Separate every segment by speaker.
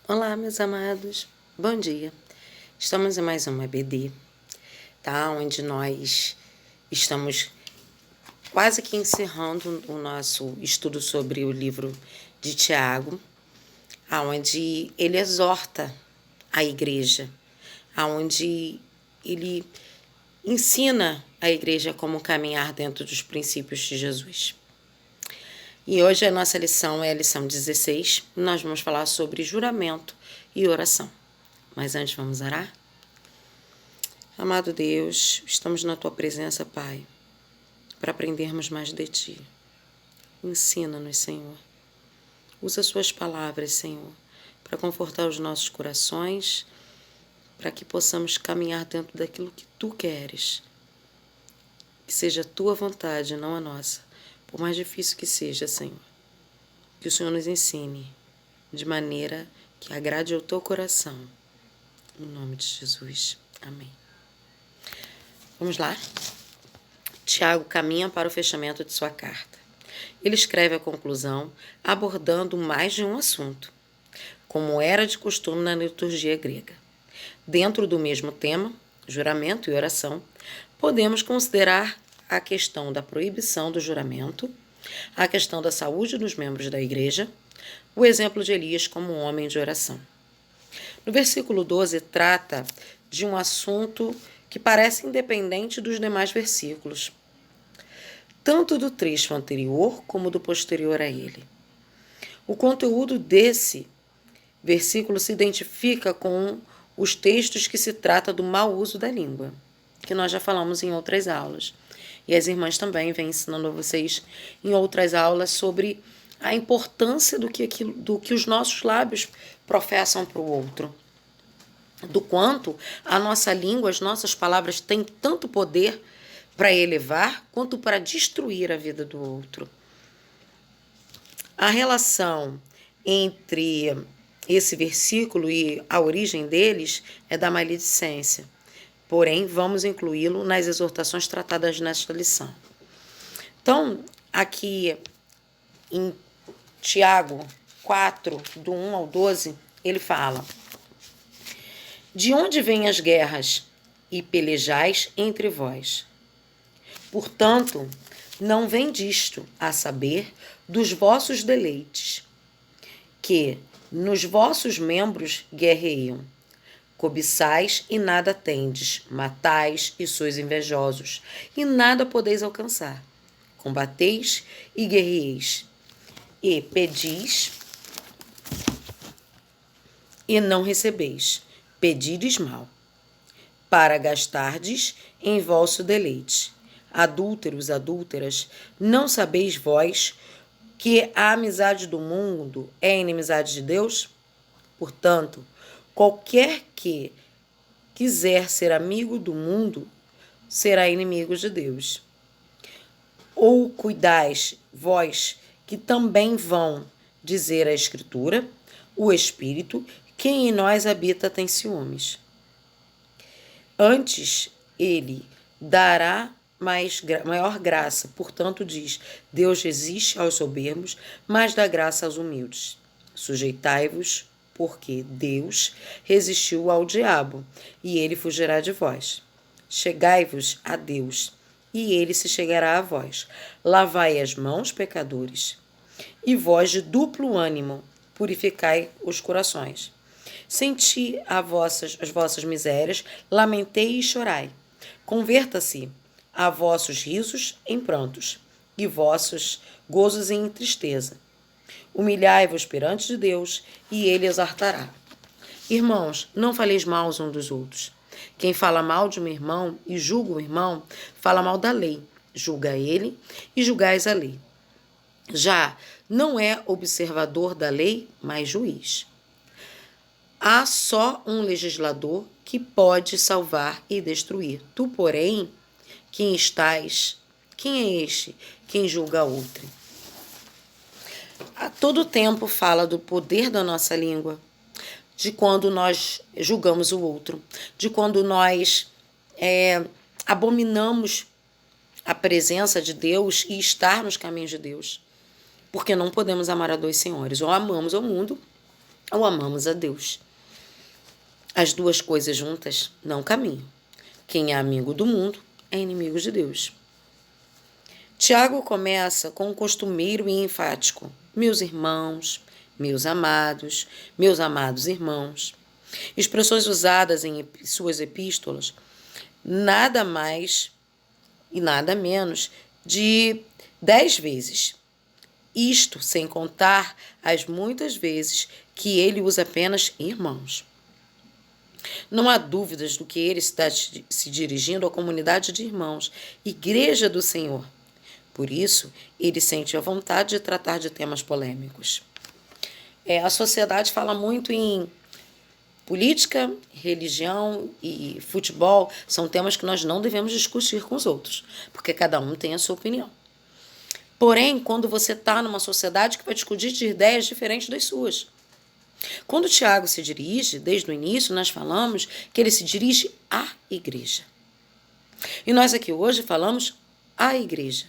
Speaker 1: Olá, meus amados. Bom dia. Estamos em mais uma EBD, tá? Onde nós estamos quase que encerrando o nosso estudo sobre o livro de Tiago, aonde ele exorta a igreja, aonde ele ensina a igreja como caminhar dentro dos princípios de Jesus. E hoje a nossa lição é a lição 16. Nós vamos falar sobre juramento e oração. Mas antes vamos orar? Amado Deus, estamos na Tua presença, Pai, para aprendermos mais de Ti. Ensina-nos, Senhor. Usa Suas palavras, Senhor, para confortar os nossos corações, para que possamos caminhar dentro daquilo que Tu queres. Que seja a Tua vontade, não a nossa. Por mais difícil que seja, Senhor, que o Senhor nos ensine de maneira que agrade ao Teu coração. Em nome de Jesus. Amém. Vamos lá? Tiago caminha para o fechamento de sua carta. Ele escreve a conclusão abordando mais de um assunto, como era de costume na liturgia grega. Dentro do mesmo tema, juramento e oração, podemos considerar a questão da proibição do juramento, a questão da saúde dos membros da igreja, o exemplo de Elias como um homem de oração. No versículo 12, trata de um assunto que parece independente dos demais versículos, tanto do trecho anterior como do posterior a ele. O conteúdo desse versículo se identifica com os textos que se trata do mau uso da língua, que nós já falamos em outras aulas. E as irmãs também vêm ensinando a vocês em outras aulas sobre a importância do que os nossos lábios professam para o outro. Do quanto a nossa língua, as nossas palavras têm tanto poder para elevar quanto para destruir a vida do outro. A relação entre esse versículo e a origem deles é da maledicência. Porém, vamos incluí-lo nas exortações tratadas nesta lição. Então, aqui em Tiago 4, do 1 ao 12, ele fala: de onde vêm as guerras e pelejais entre vós? Portanto, não vem disto, a saber, dos vossos deleites, que nos vossos membros guerreiam. Cobiçais e nada tendes, matais e sois invejosos, e nada podeis alcançar. Combateis e guerreeis, e pedis e não recebeis, pedides mal, para gastardes em vosso deleite. Adúlteros, adúlteras, não sabeis vós que a amizade do mundo é inimizade de Deus? Portanto, qualquer que quiser ser amigo do mundo será inimigo de Deus. Ou cuidais vós que também vão dizer a Escritura, o Espírito, quem em nós habita tem ciúmes. Antes ele dará maior graça, portanto diz, Deus resiste aos soberbos, mas dá graça aos humildes. Sujeitai-vos, porque Deus resistiu ao diabo, e ele fugirá de vós. Chegai-vos a Deus, e ele se chegará a vós. Lavai as mãos, pecadores, e vós de duplo ânimo, purificai os corações. Senti as vossas misérias, lamentei e chorai. Converta-se a vossos risos em prantos, e vossos gozos em tristeza. Humilhai-vos perante de Deus, e ele exaltará. Irmãos, não faleis mal uns dos outros. Quem fala mal de um irmão e julga o irmão, fala mal da lei. Julga ele e julgais a lei. Já não é observador da lei, mas juiz. Há só um legislador que pode salvar e destruir. Tu, porém, quem é este? Quem julga outro? A todo tempo fala do poder da nossa língua, de quando nós julgamos o outro, de quando nós abominamos a presença de Deus e estar nos caminhos de Deus. Porque não podemos amar a dois senhores. Ou amamos o mundo, ou amamos a Deus. As duas coisas juntas não caminham. Quem é amigo do mundo é inimigo de Deus. Tiago começa com um costumeiro e enfático: meus irmãos, meus amados irmãos. Expressões usadas em suas epístolas, nada mais e nada menos de 10 vezes. Isto sem contar as muitas vezes que ele usa apenas irmãos. Não há dúvidas do que ele está se dirigindo à comunidade de irmãos, igreja do Senhor. Por isso, ele sente a vontade de tratar de temas polêmicos. A sociedade fala muito em política, religião e futebol. São temas que nós não devemos discutir com os outros, porque cada um tem a sua opinião. Porém, quando você está numa sociedade que vai discutir de ideias diferentes das suas. Quando Tiago se dirige, desde o início nós falamos que ele se dirige à igreja. E nós aqui hoje falamos à igreja,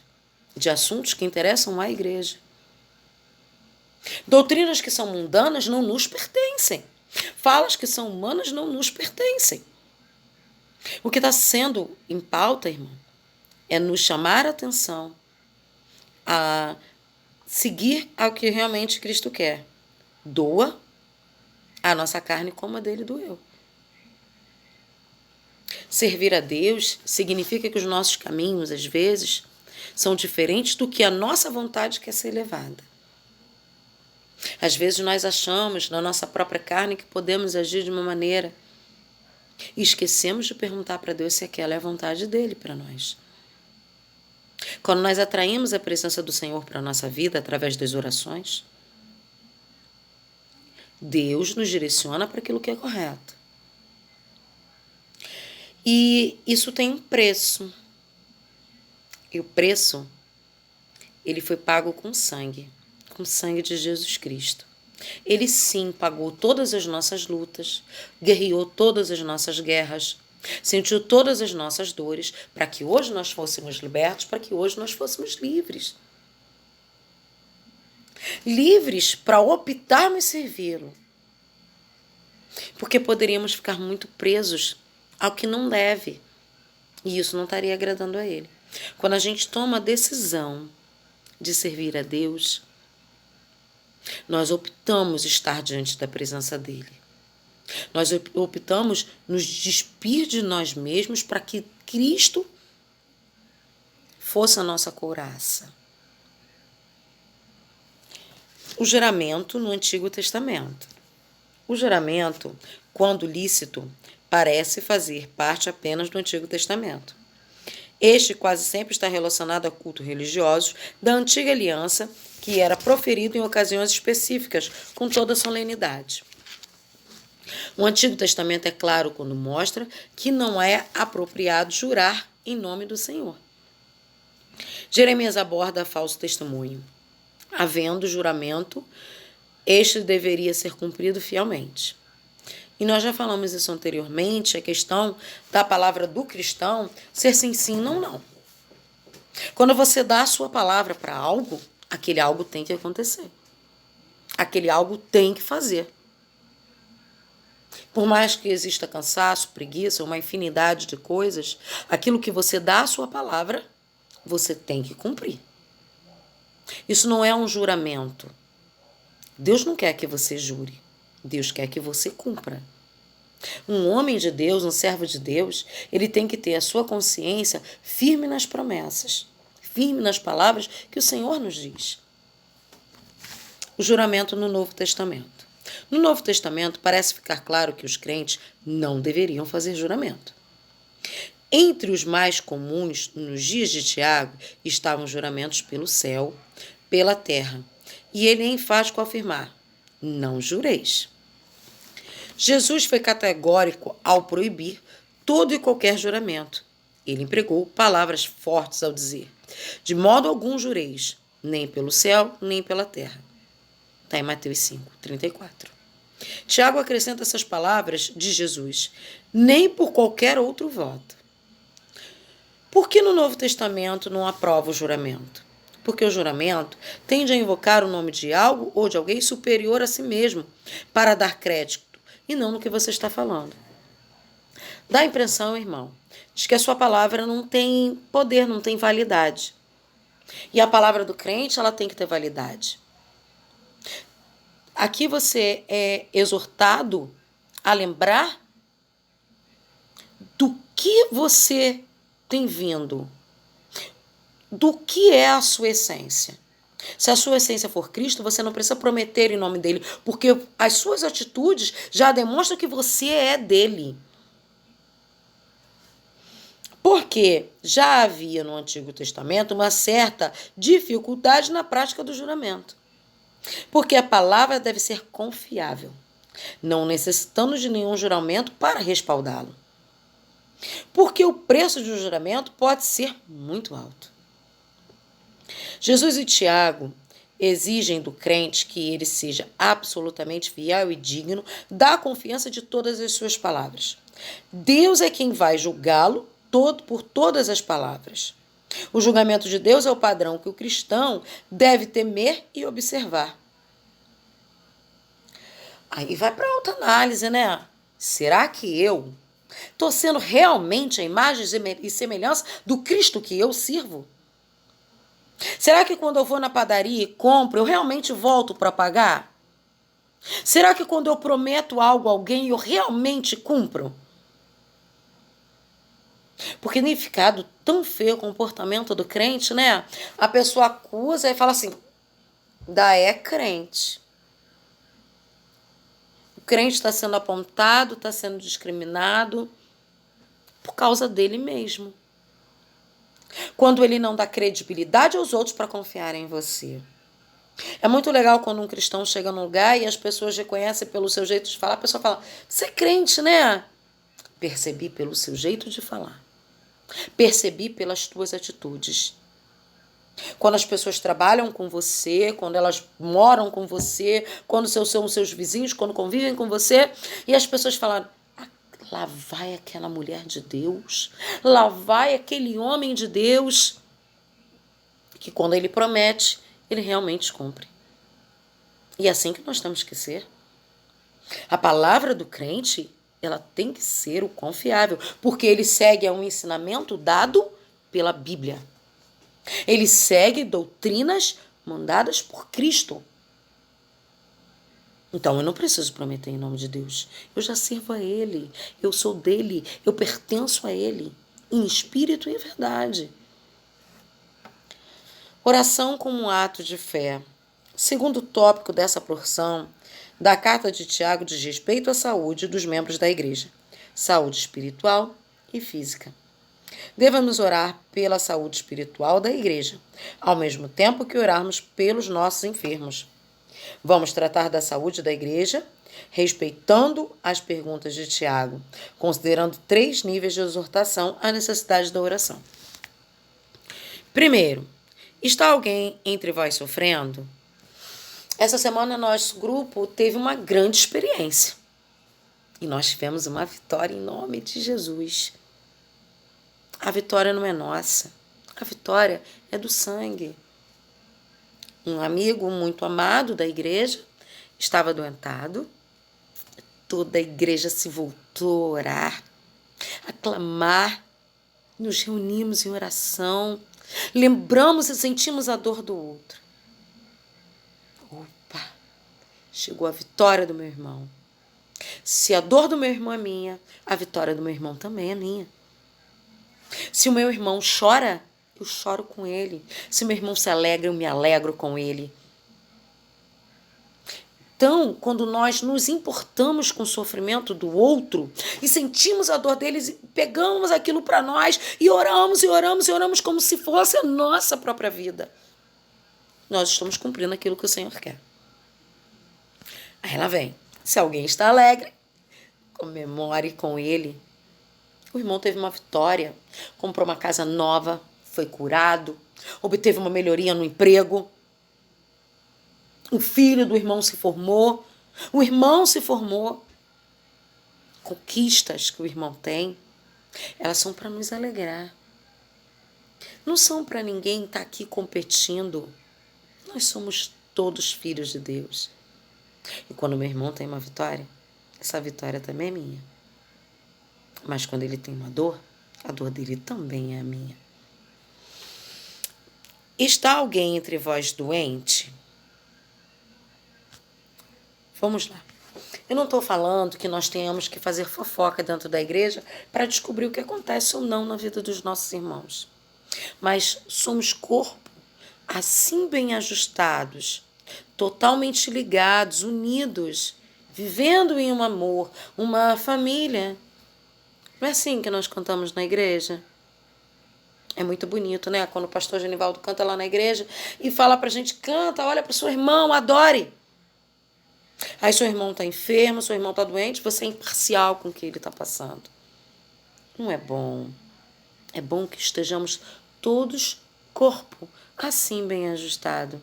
Speaker 1: de assuntos que interessam à igreja. Doutrinas que são mundanas não nos pertencem. Falas que são humanas não nos pertencem. O que está sendo em pauta, irmão, é nos chamar a atenção a seguir ao que realmente Cristo quer. Doa a nossa carne como a dele doeu. Servir a Deus significa que os nossos caminhos, às vezes, são diferentes do que a nossa vontade quer ser levada. Às vezes nós achamos na nossa própria carne que podemos agir de uma maneira e esquecemos de perguntar para Deus se aquela é a vontade dele para nós. Quando nós atraímos a presença do Senhor para a nossa vida através das orações, Deus nos direciona para aquilo que é correto. E isso tem um preço. E o preço, ele foi pago com sangue de Jesus Cristo. Ele sim pagou todas as nossas lutas, guerreou todas as nossas guerras, sentiu todas as nossas dores, para que hoje nós fôssemos libertos, para que hoje nós fôssemos livres. Livres para optarmos servi-lo. Porque poderíamos ficar muito presos ao que não deve. E isso não estaria agradando a ele. Quando a gente toma a decisão de servir a Deus, nós optamos estar diante da presença dele. Nós optamos nos despir de nós mesmos para que Cristo fosse a nossa couraça. O juramento no Antigo Testamento. O juramento, quando lícito, parece fazer parte apenas do Antigo Testamento. Este quase sempre está relacionado a cultos religiosos da Antiga Aliança, que era proferido em ocasiões específicas, com toda a solenidade. O Antigo Testamento é claro quando mostra que não é apropriado jurar em nome do Senhor. Jeremias aborda falso testemunho. Havendo juramento, este deveria ser cumprido fielmente. E nós já falamos isso anteriormente, a questão da palavra do cristão ser sim, sim, não, não. Quando você dá a sua palavra para algo, aquele algo tem que acontecer. Aquele algo tem que fazer. Por mais que exista cansaço, preguiça, uma infinidade de coisas, aquilo que você dá a sua palavra, você tem que cumprir. Isso não é um juramento. Deus não quer que você jure. Deus quer que você cumpra. Um homem de Deus, um servo de Deus, ele tem que ter a sua consciência firme nas promessas, firme nas palavras que o Senhor nos diz. O juramento no Novo Testamento. No Novo Testamento parece ficar claro que os crentes não deveriam fazer juramento. Entre os mais comuns nos dias de Tiago estavam juramentos pelo céu, pela terra. E ele é enfático ao afirmar: não jureis. Jesus foi categórico ao proibir todo e qualquer juramento. Ele empregou palavras fortes ao dizer: de modo algum jureis, nem pelo céu, nem pela terra. Está em Mateus 5:34. Tiago acrescenta essas palavras de Jesus: nem por qualquer outro voto. Por que no Novo Testamento não aprova o juramento? porque o juramento tende a invocar o nome de algo ou de alguém superior a si mesmo para dar crédito, e não no que você está falando. Dá a impressão, irmão, de que a sua palavra não tem poder, não tem validade. E a palavra do crente, ela tem que ter validade. Aqui você é exortado a lembrar do que você tem vindo, do que é a sua essência. Se a sua essência for Cristo, você não precisa prometer em nome dele, porque as suas atitudes já demonstram que você é dele. Porque já havia no Antigo Testamento uma certa dificuldade na prática do juramento. Porque a palavra deve ser confiável, não necessitando de nenhum juramento para respaldá-lo. Porque o preço de um juramento pode ser muito alto. Jesus e Tiago exigem do crente que ele seja absolutamente fiel e digno da confiança de todas as suas palavras. Deus é quem vai julgá-lo por todas as palavras. O julgamento de Deus é o padrão que o cristão deve temer e observar. Aí vai para outra análise, né? Será que eu estou sendo realmente a imagem e semelhança do Cristo que eu sirvo? Será que quando eu vou na padaria e compro, eu realmente volto para pagar? Será que quando eu prometo algo a alguém, eu realmente cumpro? Porque nem ficado tão feio o comportamento do crente, né? A pessoa acusa e fala assim, é crente. O crente está sendo apontado, está sendo discriminado por causa dele mesmo. Quando ele não dá credibilidade aos outros para confiar em você. É muito legal quando um cristão chega num lugar e as pessoas reconhecem pelo seu jeito de falar. A pessoa fala, você é crente, né? Percebi pelo seu jeito de falar. Percebi pelas tuas atitudes. Quando as pessoas trabalham com você, quando elas moram com você, quando são seus vizinhos, quando convivem com você, e as pessoas falam, lá vai aquela mulher de Deus, lá vai aquele homem de Deus, que quando ele promete, ele realmente cumpre. E é assim que nós temos que ser. A palavra do crente, ela tem que ser o confiável, porque ele segue a um ensinamento dado pela Bíblia. Ele segue doutrinas mandadas por Cristo. Então eu não preciso prometer em nome de Deus. Eu já sirvo a Ele, eu sou dele, eu pertenço a Ele, em espírito e em verdade. Oração como um ato de fé. Segundo tópico dessa porção da carta de Tiago diz respeito à saúde dos membros da igreja, saúde espiritual e física. Devemos orar pela saúde espiritual da igreja, ao mesmo tempo que orarmos pelos nossos enfermos. Vamos tratar da saúde da igreja, respeitando as perguntas de Tiago, considerando 3 níveis de exortação à necessidade da oração. Primeiro, está alguém entre vós sofrendo? Essa semana, nosso grupo teve uma grande experiência. E nós tivemos uma vitória em nome de Jesus. A vitória não é nossa. A vitória é do sangue. Um amigo muito amado da igreja estava adoentado. Toda a igreja se voltou a orar, a clamar. Nos reunimos em oração. Lembramos e sentimos a dor do outro. Opa! Chegou a vitória do meu irmão. Se a dor do meu irmão é minha, a vitória do meu irmão também é minha. Se o meu irmão chora, eu choro com ele. Se o meu irmão se alegra, eu me alegro com ele. Então, quando nós nos importamos com o sofrimento do outro e sentimos a dor deles, pegamos aquilo para nós e oramos e oramos e oramos como se fosse a nossa própria vida, nós estamos cumprindo aquilo que o Senhor quer. Aí ela vem. Se alguém está alegre, comemore com ele. O irmão teve uma vitória, comprou uma casa nova, foi curado, obteve uma melhoria no emprego. O filho do irmão se formou, o irmão se formou. Conquistas que o irmão tem, elas são para nos alegrar. não são para ninguém estar aqui competindo. Nós somos todos filhos de Deus. E quando meu irmão tem uma vitória, essa vitória também é minha. Mas quando ele tem uma dor, a dor dele também é a minha. Está alguém entre vós doente? Vamos lá. Eu não estou falando que nós tenhamos que fazer fofoca dentro da igreja para descobrir o que acontece ou não na vida dos nossos irmãos. Mas somos corpo, assim bem ajustados, totalmente ligados, unidos, vivendo em um amor, uma família. Não é assim que nós cantamos na igreja? É muito bonito, né? Quando o pastor Genivaldo canta lá na igreja e fala pra gente, canta, olha pro seu irmão, adore. Aí seu irmão tá enfermo, seu irmão tá doente, você é imparcial com o que ele tá passando. Não é bom. É bom que estejamos todos corpo, assim bem ajustado.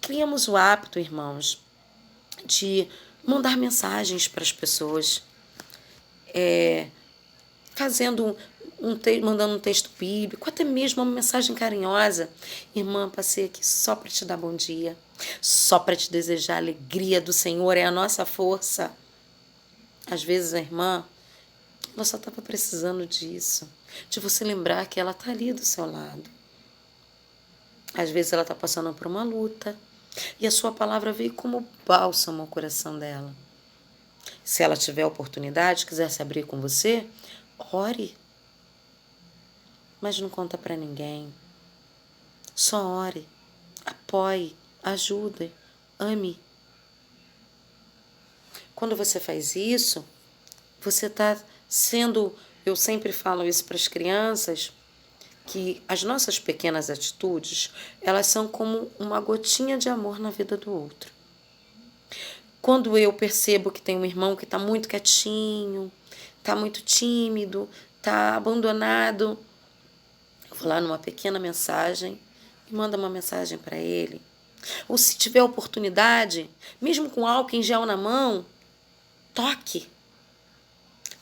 Speaker 1: Criamos o hábito, irmãos, de mandar mensagens para as pessoas, mandando um texto bíblico, até mesmo uma mensagem carinhosa. Irmã, passei aqui só para te dar bom dia, só para te desejar a alegria do Senhor, é a nossa força. Às vezes a irmã, ela só estava precisando disso, de você lembrar que ela está ali do seu lado. Às vezes ela está passando por uma luta e a sua palavra veio como bálsamo ao coração dela. Se ela tiver oportunidade, quiser se abrir com você, ore. Mas não conta para ninguém. Só ore, apoie, ajude, ame. Quando você faz isso, você está sendo... Eu sempre falo isso para as crianças, que as nossas pequenas atitudes, elas são como uma gotinha de amor na vida do outro. Quando eu percebo que tem um irmão que está muito quietinho, está muito tímido, está abandonado, eu vou lá numa pequena mensagem e mando uma mensagem para ele. Ou se tiver oportunidade, mesmo com álcool em gel na mão, toque.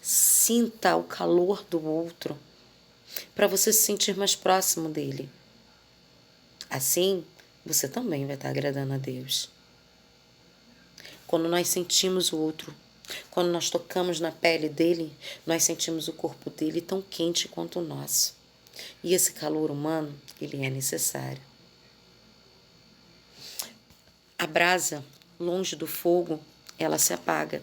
Speaker 1: Sinta o calor do outro para você se sentir mais próximo dele. Assim, você também vai estar agradando a Deus. Quando nós sentimos o outro, quando nós tocamos na pele dele, nós sentimos o corpo dele tão quente quanto o nosso. E esse calor humano, ele é necessário. A brasa, longe do fogo, ela se apaga.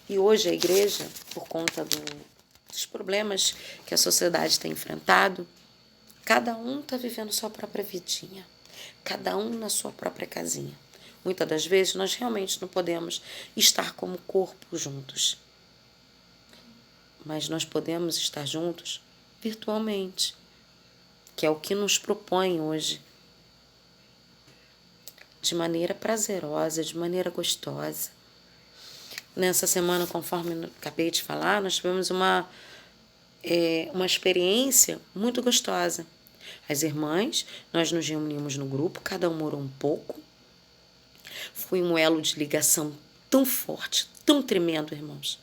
Speaker 1: E hoje a igreja, por conta dos problemas que a sociedade tem enfrentado, cada um está vivendo sua própria vidinha, cada um na sua própria casinha. Muitas das vezes nós realmente não podemos estar como corpo juntos, mas nós podemos estar juntos virtualmente, que é o que nos propõe hoje, de maneira prazerosa, de maneira gostosa. Nessa semana, conforme eu acabei de falar, nós tivemos uma experiência muito gostosa. As irmãs, nós nos reunimos no grupo, cada uma orou um pouco. Foi um elo de ligação tão forte, tão tremendo, irmãos,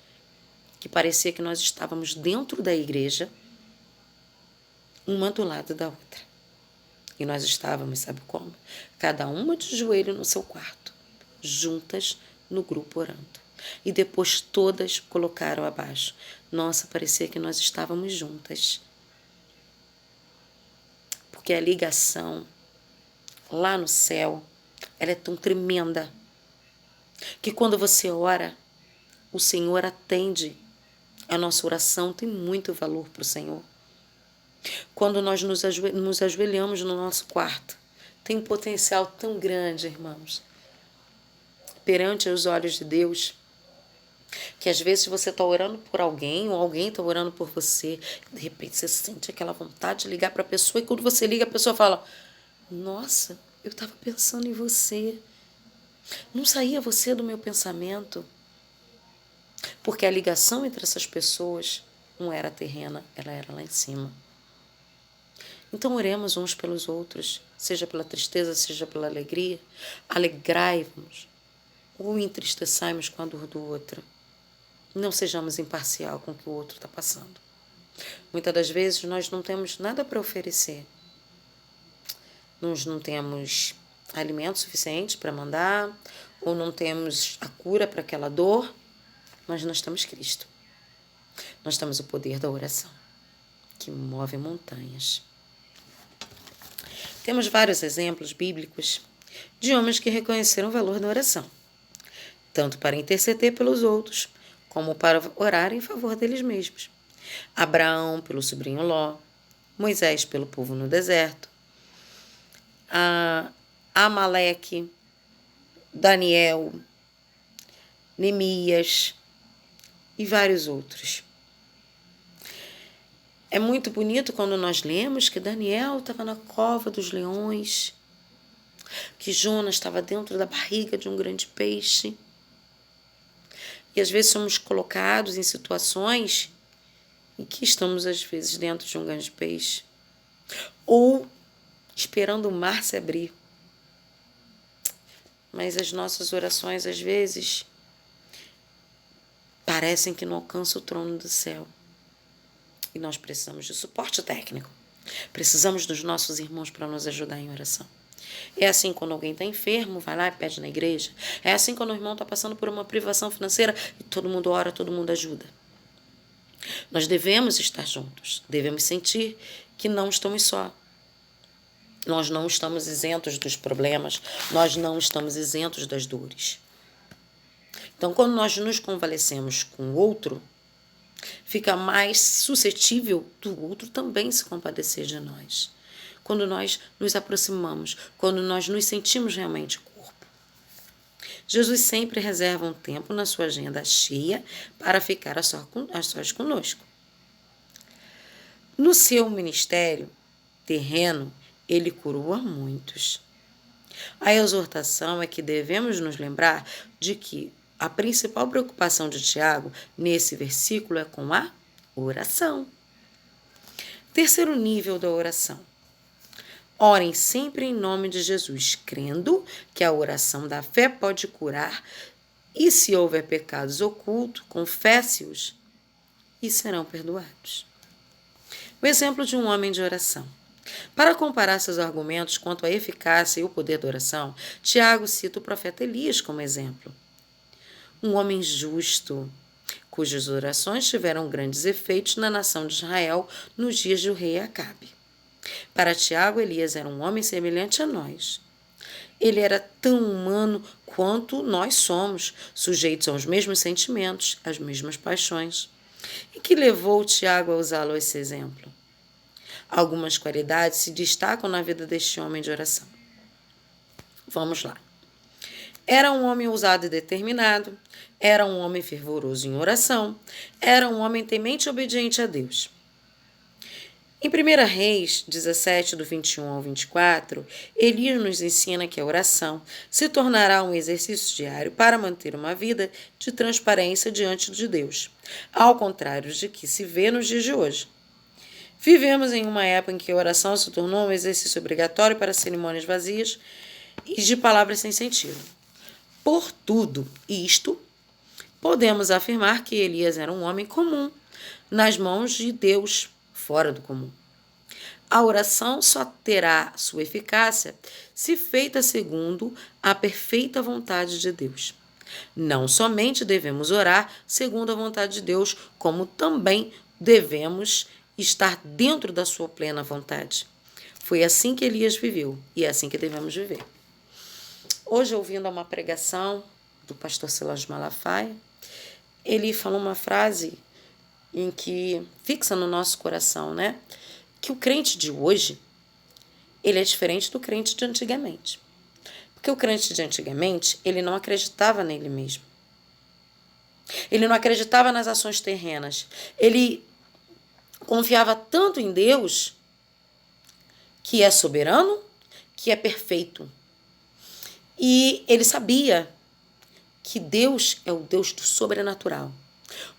Speaker 1: que parecia que nós estávamos dentro da igreja, uma do lado da outra. E nós estávamos, sabe como? Cada uma de joelho no seu quarto, juntas no grupo orando. E depois todas colocaram abaixo. Nossa, parecia que nós estávamos juntas. Porque a ligação lá no céu, ela é tão tremenda, que quando você ora, o Senhor atende. A nossa oração tem muito valor para o Senhor. Quando nós nos ajoelhamos no nosso quarto, tem um potencial tão grande, irmãos, perante os olhos de Deus, que às vezes você está orando por alguém, ou alguém está orando por você, de repente você sente aquela vontade de ligar para a pessoa, e quando você liga, a pessoa fala, nossa, eu estava pensando em você, não saía você do meu pensamento, porque a ligação entre essas pessoas não era terrena, ela era lá em cima. Então oremos uns pelos outros, seja pela tristeza, seja pela alegria. Alegrai-vos ou entristeçai-nos com a dor do outro. Não sejamos imparcial com o que o outro está passando. Muitas das vezes nós não temos nada para oferecer. Nós não temos alimento suficiente para mandar, ou não temos a cura para aquela dor, mas nós temos Cristo. Nós temos o poder da oração, que move montanhas. Temos vários exemplos bíblicos de homens que reconheceram o valor da oração, tanto para interceder pelos outros, como para orar em favor deles mesmos. Abraão pelo sobrinho Ló, Moisés pelo povo no deserto, Amaleque, Daniel, Neemias e vários outros. É muito bonito quando nós lemos que Daniel estava na cova dos leões, que Jonas estava dentro da barriga de um grande peixe. E às vezes somos colocados em situações em que estamos às vezes dentro de um grande peixe, ou esperando o mar se abrir. Mas as nossas orações às vezes parecem que não alcançam o trono do céu. E nós precisamos de suporte técnico. Precisamos dos nossos irmãos para nos ajudar em oração. É assim quando alguém está enfermo, vai lá e pede na igreja. É assim quando o irmão está passando por uma privação financeira e todo mundo ora, todo mundo ajuda. Nós devemos estar juntos. Devemos sentir que não estamos só. Nós não estamos isentos dos problemas. Nós não estamos isentos das dores. Então, quando nós nos convalescemos com o outro, fica mais suscetível do outro também se compadecer de nós. Quando nós nos aproximamos, quando nós nos sentimos realmente corpo. Jesus sempre reserva um tempo na sua agenda cheia para ficar a sós conosco. No seu ministério terreno, ele curou a muitos. A exortação é que devemos nos lembrar de que a principal preocupação de Tiago, nesse versículo, é com a oração. Terceiro nível da oração. Orem sempre em nome de Jesus, crendo que a oração da fé pode curar, e se houver pecados ocultos, confesse-os e serão perdoados. O exemplo de um homem de oração. Para comparar seus argumentos quanto à eficácia e o poder da oração, Tiago cita o profeta Elias como exemplo. Um homem justo, cujas orações tiveram grandes efeitos na nação de Israel nos dias do rei Acabe. Para Tiago, Elias era um homem semelhante a nós. Ele era tão humano quanto nós somos, sujeitos aos mesmos sentimentos, às mesmas paixões. E que levou Tiago a usá-lo esse exemplo? Algumas qualidades se destacam na vida deste homem de oração. Vamos lá. Era um homem ousado e determinado, era um homem fervoroso em oração, era um homem temente e obediente a Deus. Em 1 Reis 17, do 21 ao 24, Elias nos ensina que a oração se tornará um exercício diário para manter uma vida de transparência diante de Deus, ao contrário de que se vê nos dias de hoje. Vivemos em uma época em que a oração se tornou um exercício obrigatório para cerimônias vazias e de palavras sem sentido. Por tudo isto, podemos afirmar que Elias era um homem comum, nas mãos de Deus, fora do comum. A oração só terá sua eficácia se feita segundo a perfeita vontade de Deus. Não somente devemos orar segundo a vontade de Deus, como também devemos estar dentro da sua plena vontade. Foi assim que Elias viveu e é assim que devemos viver. Hoje, ouvindo uma pregação do pastor Silas Malafaia, ele falou uma frase em que fixa no nosso coração, né? Que o crente de hoje, ele é diferente do crente de antigamente. Porque o crente de antigamente, ele não acreditava nele mesmo. Ele não acreditava nas ações terrenas. Ele confiava tanto em Deus, que é soberano, que é perfeito. E ele sabia que Deus é o Deus do sobrenatural.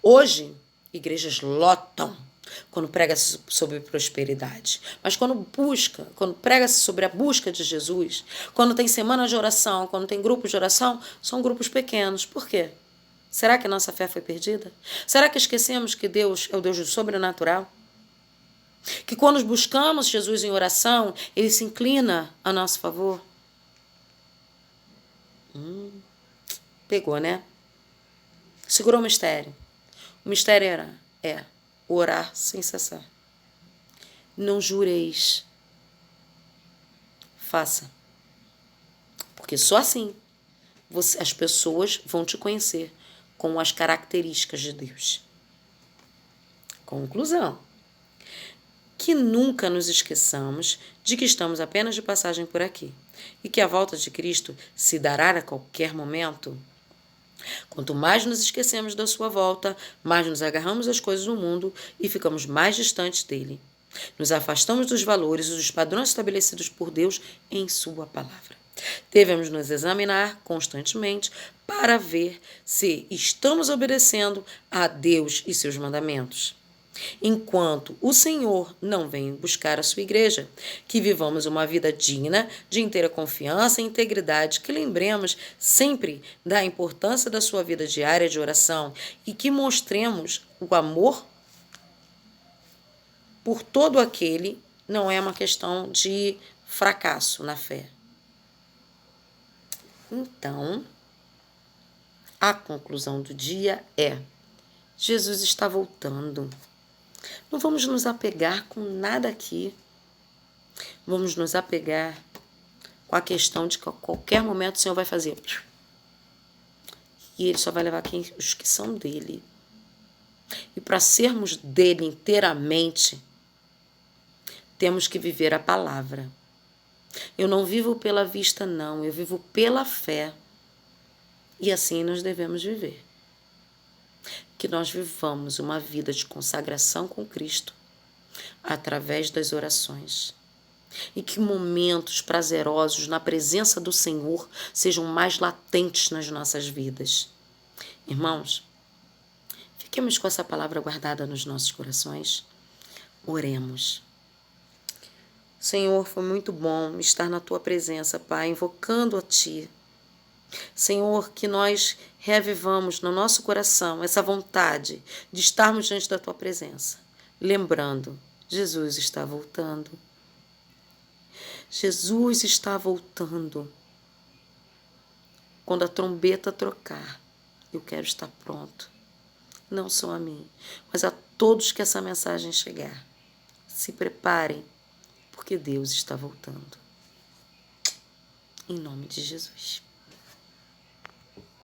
Speaker 1: Hoje, igrejas lotam quando prega-se sobre prosperidade. Mas quando prega-se sobre a busca de Jesus, quando tem semana de oração, quando tem grupos de oração, são grupos pequenos. Por quê? Será que a nossa fé foi perdida? Será que esquecemos que Deus é o Deus do sobrenatural? Que quando buscamos Jesus em oração, Ele se inclina a nosso favor. Pegou, né? Segurou o mistério. O mistério é orar sem cessar. Não jureis. Faça. Porque só assim as pessoas vão te conhecer com as características de Deus. Conclusão. Que nunca nos esqueçamos de que estamos apenas de passagem por aqui e que a volta de Cristo se dará a qualquer momento. Quanto mais nos esquecemos da sua volta, mais nos agarramos às coisas do mundo e ficamos mais distantes dele. Nos afastamos dos valores e dos padrões estabelecidos por Deus em sua palavra. Devemos nos examinar constantemente para ver se estamos obedecendo a Deus e seus mandamentos. Enquanto o Senhor não vem buscar a sua igreja, que vivamos uma vida digna, de inteira confiança e integridade, que lembremos sempre da importância da sua vida diária de oração e que mostremos o amor por todo aquele, não é uma questão de fracasso na fé. Então, a conclusão do dia é: Jesus está voltando. Não vamos nos apegar com nada aqui. Vamos nos apegar com a questão de que a qualquer momento o Senhor vai fazer. E Ele só vai levar os que são dele. E para sermos dele inteiramente, temos que viver a palavra. Eu não vivo pela vista, não. Eu vivo pela fé. E assim nós devemos viver. Que nós vivamos uma vida de consagração com Cristo através das orações. E que momentos prazerosos na presença do Senhor sejam mais latentes nas nossas vidas. Irmãos, fiquemos com essa palavra guardada nos nossos corações. Oremos. Senhor, foi muito bom estar na Tua presença, Pai, invocando a Ti. Senhor, que nós reavivamos no nosso coração essa vontade de estarmos diante da Tua presença. Lembrando, Jesus está voltando. Jesus está voltando. Quando a trombeta trocar, eu quero estar pronto. Não só a mim, mas a todos que essa mensagem chegar. Se preparem, porque Deus está voltando. Em nome de Jesus.